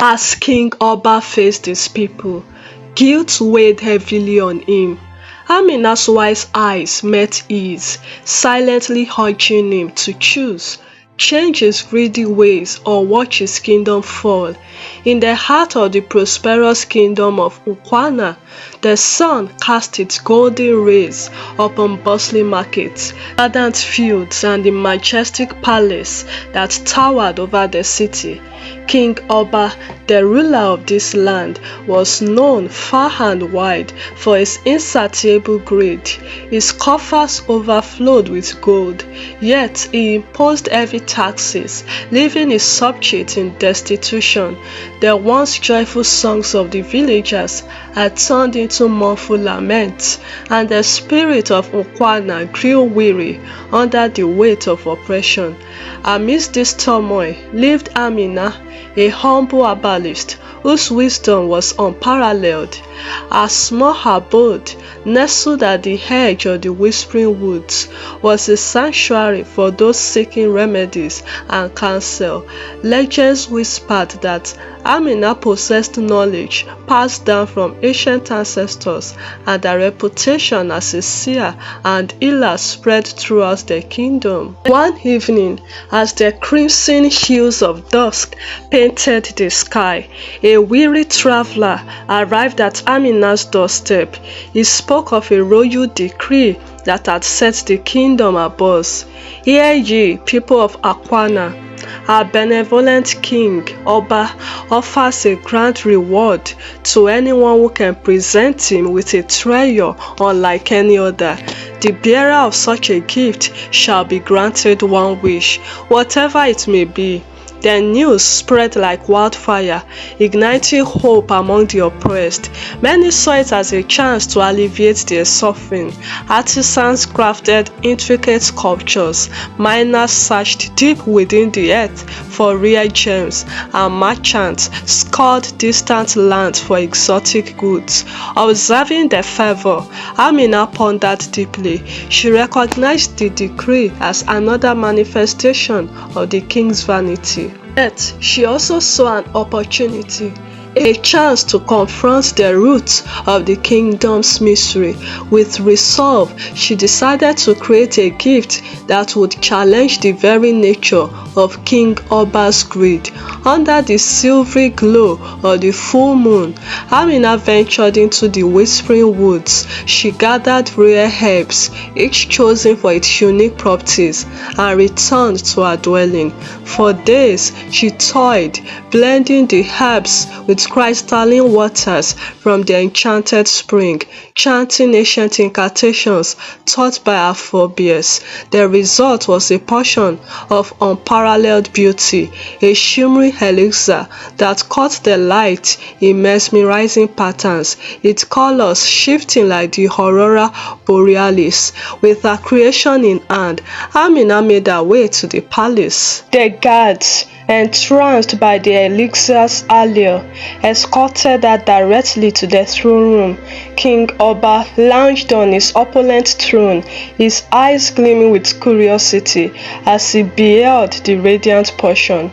As King Oba faced his people, guilt weighed heavily on him. Amina's wise eyes met his, silently urging him to choose, change his greedy ways or watch his kingdom fall. In the heart of the prosperous kingdom of Ukwana, the sun cast its golden rays upon bustling markets, verdant fields, and the majestic palace that towered over the city. King Oba, the ruler of this land, was known far and wide for his insatiable greed. His coffers overflowed with gold, yet he imposed heavy taxes, leaving his subjects in destitution. The once joyful songs of the villagers had turned into mournful laments, and the spirit of Ukwana grew weary under the weight of oppression. Amidst this turmoil lived Amina, a humble herbalist whose wisdom was unparalleled. Her small abode, nestled at the edge of the whispering woods, was a sanctuary for those seeking remedies and counsel. Legends whispered that Amina possessed knowledge passed down from ancient ancestors, and her reputation as a seer and healer spread throughout the kingdom. One evening, as the crimson hues of dusk painted the sky, a weary traveler arrived at Amina's doorstep. He spoke of a royal decree that had set the kingdom abuzz. "Hear ye, people of Akwana, our benevolent king, Oba, offers a grand reward to anyone who can present him with a treasure unlike any other. The bearer of such a gift shall be granted one wish, whatever it may be." The news spread like wildfire, igniting hope among the oppressed. Many saw it as a chance to alleviate their suffering. Artisans crafted intricate sculptures, miners searched deep within the earth for rare gems, and merchants scoured distant lands for exotic goods. Observing the fervor, Amina pondered deeply. She recognized the decree as another manifestation of the king's vanity. Yet, she also saw an opportunity, a chance to confront the roots of the kingdom's misery. With resolve, she decided to create a gift that would challenge the very nature of King Oba's greed. Under the silvery glow of the full moon, Amina ventured into the whispering woods. She gathered rare herbs, each chosen for its unique properties, and returned to her dwelling. For days, she toiled, blending the herbs with crystalline waters from the enchanted spring, chanting ancient incantations taught by her forebears. The result was a potion of unparalleled beauty, a shimmering elixir that caught the light in mesmerizing patterns, its colors shifting like the aurora borealis. With her creation in hand, Amina made her way to the palace. The guards, entranced by the elixir's allure, escorted her directly to the throne room. King Oba lounged on his opulent throne, his eyes gleaming with curiosity as he beheld the radiant portion.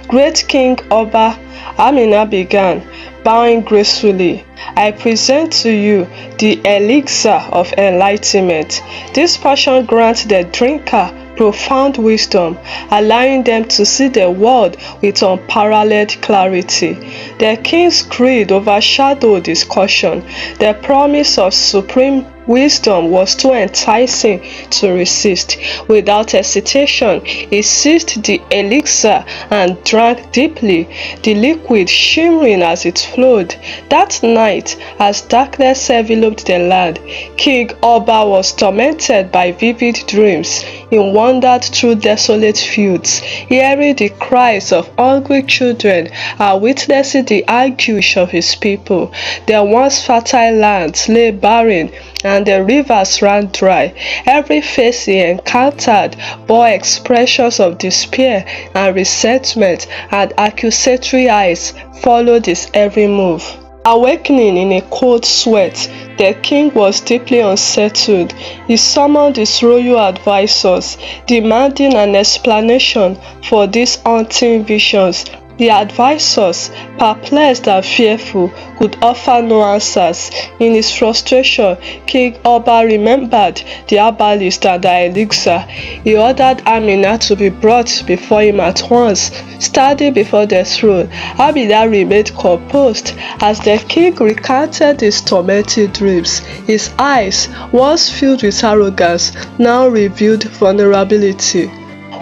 "Great King Oba," Amina began, bowing gracefully, "I present to you the elixir of enlightenment. This portion grants the drinker profound wisdom, allowing them to see the world with unparalleled clarity." The king's greed overshadowed his caution. The promise of supreme wisdom was too enticing to resist. Without hesitation, he seized the elixir and drank deeply, the liquid shimmering as it flowed. That night, as darkness enveloped the land, King Oba was tormented by vivid dreams. He wandered through desolate fields, hearing the cries of hungry children and witnessing the anguish of his people. The once fertile lands lay barren, and the rivers ran dry. Every face he encountered bore expressions of despair and resentment, and accusatory eyes followed his every move. Awakening in a cold sweat, the king was deeply unsettled. He summoned his royal advisors, demanding an explanation for these haunting visions. The advisors, perplexed and fearful, could offer no answers. In his frustration, King Oba remembered the herbalist and the elixir. He ordered Amina to be brought before him at once. Standing before the throne, Amina remained composed as the king recounted his tormenting dreams. His eyes, once filled with arrogance, now revealed vulnerability.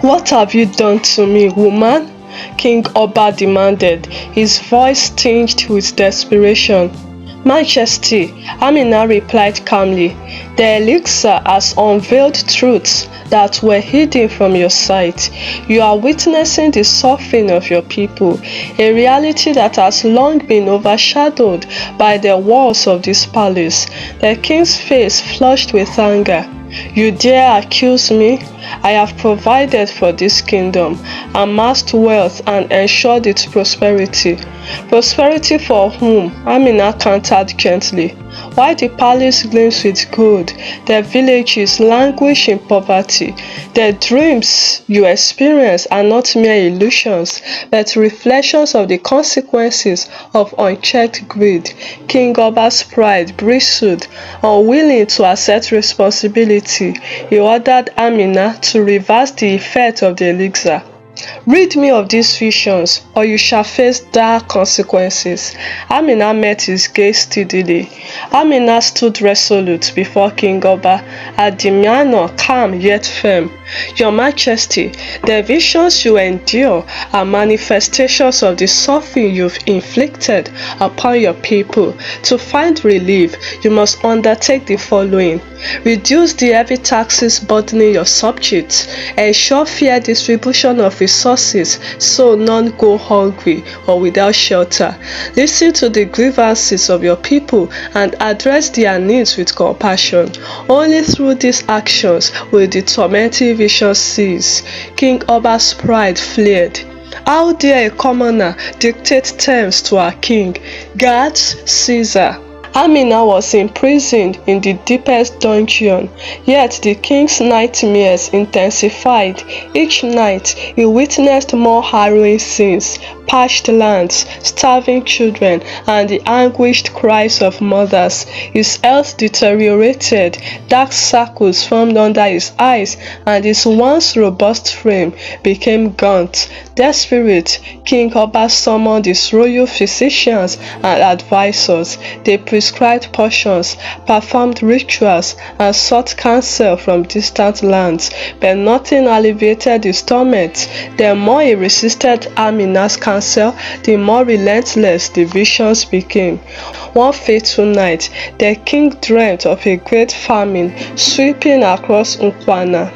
"What have you done to me, woman?" King Oba demanded, his voice tinged with desperation. "Majesty," Amina replied calmly, "the elixir has unveiled truths that were hidden from your sight. You are witnessing the suffering of your people, a reality that has long been overshadowed by the walls of this palace." The king's face flushed with anger. "You dare accuse me? I have provided for this kingdom, amassed wealth and ensured its prosperity." "Prosperity for whom?" Amina countered gently. "While the palace gleams with gold, the villages languish in poverty. The dreams you experience are not mere illusions, but reflections of the consequences of unchecked greed." King Oba's pride bristled. Unwilling to accept responsibility, he ordered Amina to reverse the effect of the elixir. "Rid me of these visions, or you shall face dire consequences." Amina met his gaze steadily. Amina stood resolute before King Oba, her demeanor calm yet firm. "Your Majesty, the visions you endure are manifestations of the suffering you've inflicted upon your people. To find relief, you must undertake the following: reduce the heavy taxes burdening your subjects, ensure fair distribution of resources so none go hungry or without shelter, listen to the grievances of your people and address their needs with compassion. Only through these actions will the tormenting vision cease." King Oba's pride flared. How dare a commoner dictate terms to our king? Guards, Caesar! Amina was imprisoned in the deepest dungeon, yet the king's nightmares intensified. Each night he witnessed more harrowing scenes: parched lands, starving children, and the anguished cries of mothers. His health deteriorated, dark circles formed under his eyes, and his once robust frame became gaunt. Desperate, King Oba summoned his royal physicians and advisors. They prescribed potions, performed rituals, and sought counsel from distant lands, but nothing alleviated his torment. The more he resisted Amina's counsel, the more relentless the visions became. One fateful night, the king dreamt of a great famine sweeping across Nkwana.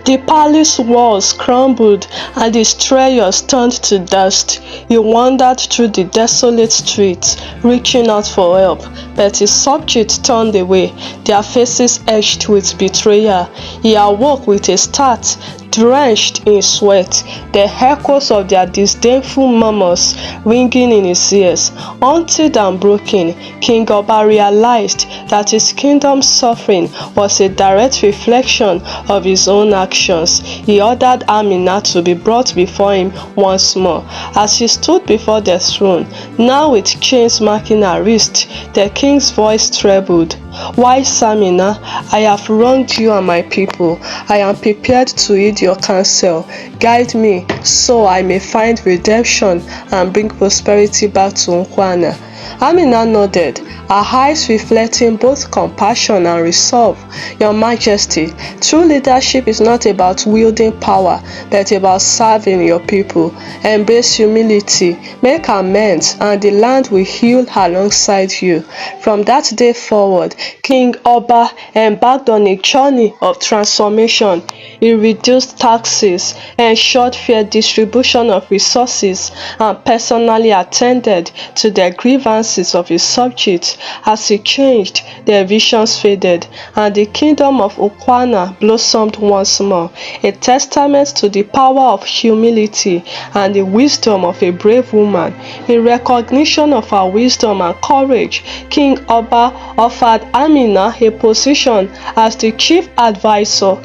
The palace walls crumbled and its treasures turned to dust. He wandered through the desolate streets, reaching out for help, but his subjects turned away, their faces etched with betrayal. He awoke with a start, drenched in sweat, the echoes of their disdainful murmurs ringing in his ears. Haunted and broken, King Oba realized that his kingdom's suffering was a direct reflection of his own actions. He ordered Amina to be brought before him once more. As she stood before the throne, now with chains marking her wrist, the king's voice trembled. "Wise Amina, I have wronged you and my people. I am prepared to heed your counsel. Guide me so I may find redemption and bring prosperity back to Nkwana." Amina nodded, her eyes reflecting both compassion and resolve. "Your Majesty, true leadership is not about wielding power, but about serving your people. Embrace humility, make amends, and the land will heal alongside you." From that day forward, King Oba embarked on a journey of transformation. He reduced taxes, ensured fair distribution of resources, and personally attended to the grievances of his subjects. As he changed, their visions faded, and the kingdom of Nkwana blossomed once more, a testament to the power of humility and the wisdom of a brave woman. In recognition of her wisdom and courage, King Oba offered Amina a position as the chief advisor.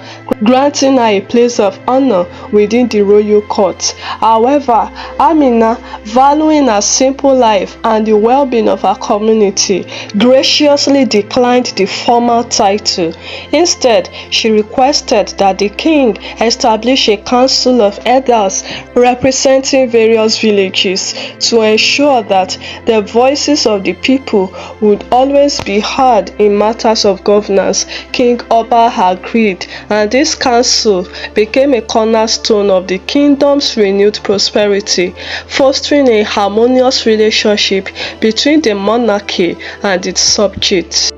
granting her a place of honor within the royal court. However, Amina, valuing her simple life and the well-being of her community, graciously declined the formal title. Instead, she requested that the king establish a council of elders representing various villages to ensure that the voices of the people would always be heard in matters of governance. King Oba agreed, and this council became a cornerstone of the kingdom's renewed prosperity, fostering a harmonious relationship between the monarchy and its subjects.